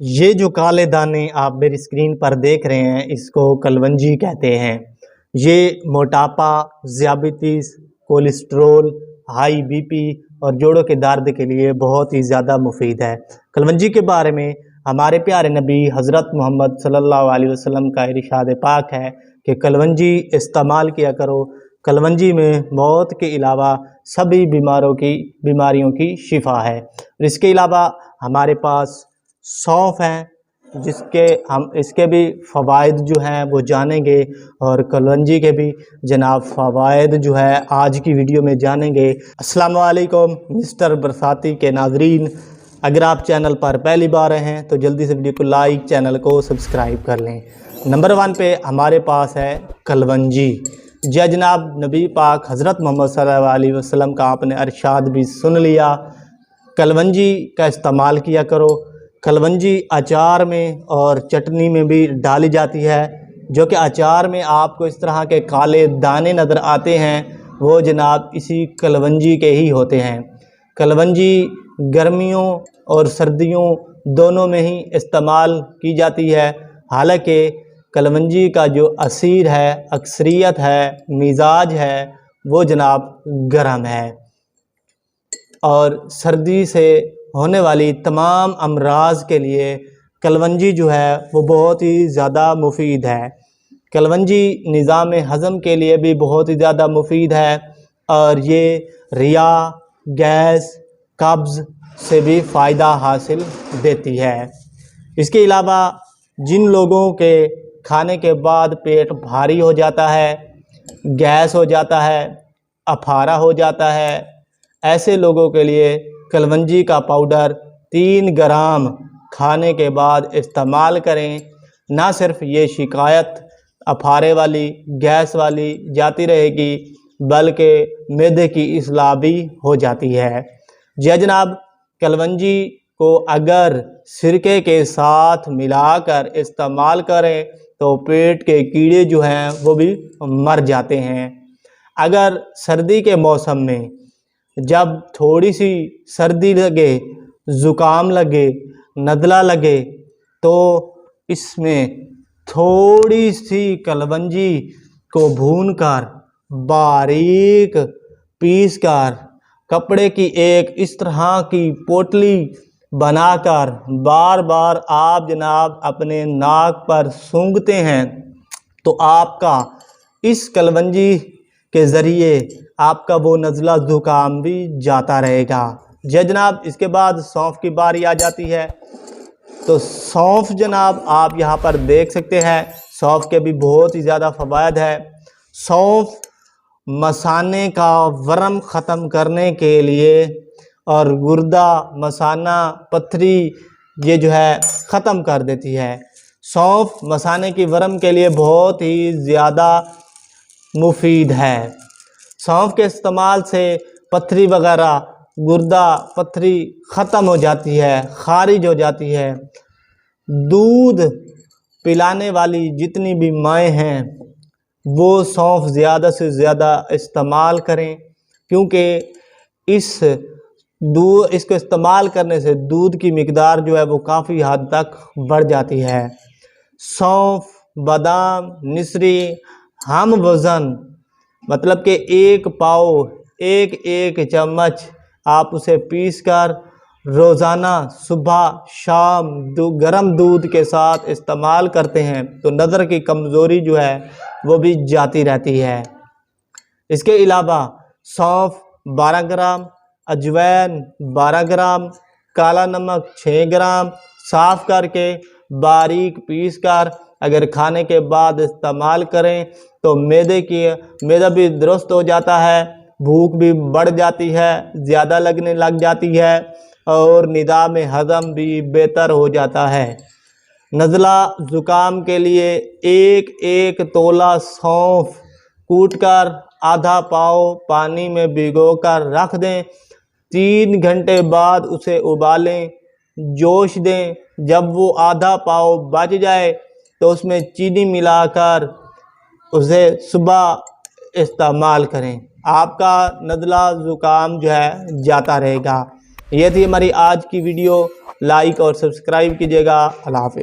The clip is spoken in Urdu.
یہ جو کالے دانے آپ میری اسکرین پر دیکھ رہے ہیں اس کو کلونجی کہتے ہیں۔ یہ موٹاپا، ذیابیطس، کولیسٹرول، ہائی بی پی اور جوڑوں کے درد کے لیے بہت ہی زیادہ مفید ہے۔ کلونجی کے بارے میں ہمارے پیارے نبی حضرت محمد صلی اللہ علیہ وسلم کا ارشاد پاک ہے کہ کلونجی استعمال کیا کرو۔ کلونجی میں موت کے علاوہ سبھی بیماریوں کی شفا ہے۔ اور اس کے علاوہ ہمارے پاس سونف ہیں ہم اس کے بھی فوائد جو ہیں وہ جانیں گے، اور کلونجی کے بھی جناب فوائد جو ہے آج کی ویڈیو میں جانیں گے۔ السلام علیکم مسٹر برساتی کے ناظرین، اگر آپ چینل پر پہلی بار ہیں تو جلدی سے ویڈیو کو لائک، چینل کو سبسکرائب کر لیں۔ نمبر 1 پہ ہمارے پاس ہے کلونجی۔ جناب نبی پاک حضرت محمد صلی اللہ علیہ وسلم کا آپ نے ارشاد بھی سن لیا، کلونجی کا استعمال کیا کرو۔ کلونجی اچار میں اور چٹنی میں بھی ڈالی جاتی ہے، جو کہ اچار میں آپ کو اس طرح کے کالے دانے نظر آتے ہیں وہ جناب اسی کلونجی کے ہی ہوتے ہیں۔ کلونجی گرمیوں اور سردیوں دونوں میں ہی استعمال کی جاتی ہے، حالانکہ کلونجی کا جو اثیر ہے، اکثریت ہے، مزاج ہے وہ جناب گرم ہے، اور سردی سے ہونے والی تمام امراض کے لیے کلونجی جو ہے وہ بہت ہی زیادہ مفید ہے۔ کلونجی نظام ہضم کے لیے بھی بہت ہی زیادہ مفید ہے، اور یہ ریا، گیس، قبض سے بھی فائدہ حاصل دیتی ہے۔ اس کے علاوہ جن لوگوں کے کھانے کے بعد پیٹ بھاری ہو جاتا ہے، گیس ہو جاتا ہے، اپھارا ہو جاتا ہے، ایسے لوگوں کے لیے کلونجی کا پاؤڈر 3 گرام کھانے کے بعد استعمال کریں۔ نہ صرف یہ شکایت اپھارے والی، گیس والی جاتی رہے گی، بلکہ معدے کی اصلاح بھی ہو جاتی ہے۔ جناب کلونجی کو اگر سرکے کے ساتھ ملا کر استعمال کریں تو پیٹ کے کیڑے جو ہیں وہ بھی مر جاتے ہیں۔ اگر سردی کے موسم میں جب تھوڑی سی سردی لگے، زکام لگے، نزلہ لگے، تو اس میں تھوڑی سی کلونجی کو بھون کر باریک پیس کر کپڑے کی ایک اس طرح کی پوٹلی بنا کر بار بار آپ جناب اپنے ناک پر سونگھتے ہیں تو آپ کا اس کلونجی کے ذریعے آپ کا وہ نزلہ زکام بھی جاتا رہے گا۔ جناب اس کے بعد سونف کی باری آ جاتی ہے، تو سونف جناب آپ یہاں پر دیکھ سکتے ہیں، سونف کے بھی بہت ہی زیادہ فوائد ہے۔ سونف مثانے کا ورم ختم کرنے کے لیے اور گردہ، مثانہ، پتھری یہ جو ہے ختم کر دیتی ہے۔ سونف مثانے کی ورم کے لیے بہت ہی زیادہ مفید ہے۔ سونف کے استعمال سے پتھری وغیرہ، گردہ، پتھری ختم ہو جاتی ہے، خارج ہو جاتی ہے۔ دودھ پلانے والی جتنی بھی مائیں ہیں وہ سونف زیادہ سے زیادہ استعمال کریں، کیونکہ اس کو استعمال کرنے سے دودھ کی مقدار جو ہے وہ کافی حد تک بڑھ جاتی ہے۔ سونف، بادام، نسری ہم وزن، مطلب کہ 1 پاؤ، ایک چمچ آپ اسے پیس کر روزانہ صبح شام گرم دودھ کے ساتھ استعمال کرتے ہیں تو نظر کی کمزوری جو ہے وہ بھی جاتی رہتی ہے۔ اس کے علاوہ سونف 12 گرام، اجوین 12 گرام، کالا نمک 6 گرام صاف کر کے باریک پیس کر اگر کھانے کے بعد استعمال کریں تو معدہ بھی درست ہو جاتا ہے، بھوک بھی بڑھ جاتی ہے، زیادہ لگنے لگ جاتی ہے، اور نظام ہضم بھی بہتر ہو جاتا ہے۔ نزلہ زکام کے لیے ایک تولہ سونف کوٹ کر آدھا پاؤ پانی میں بھگو کر رکھ دیں، 3 گھنٹے بعد اسے ابالیں، جوش دیں۔ جب وہ آدھا پاؤ بچ جائے تو اس میں چینی ملا کر اسے صبح استعمال کریں، آپ کا نزلہ زکام جو ہے جاتا رہے گا۔ یہ تھی ہماری آج کی ویڈیو، لائک اور سبسکرائب کیجیے گا۔ اللہ حافظ۔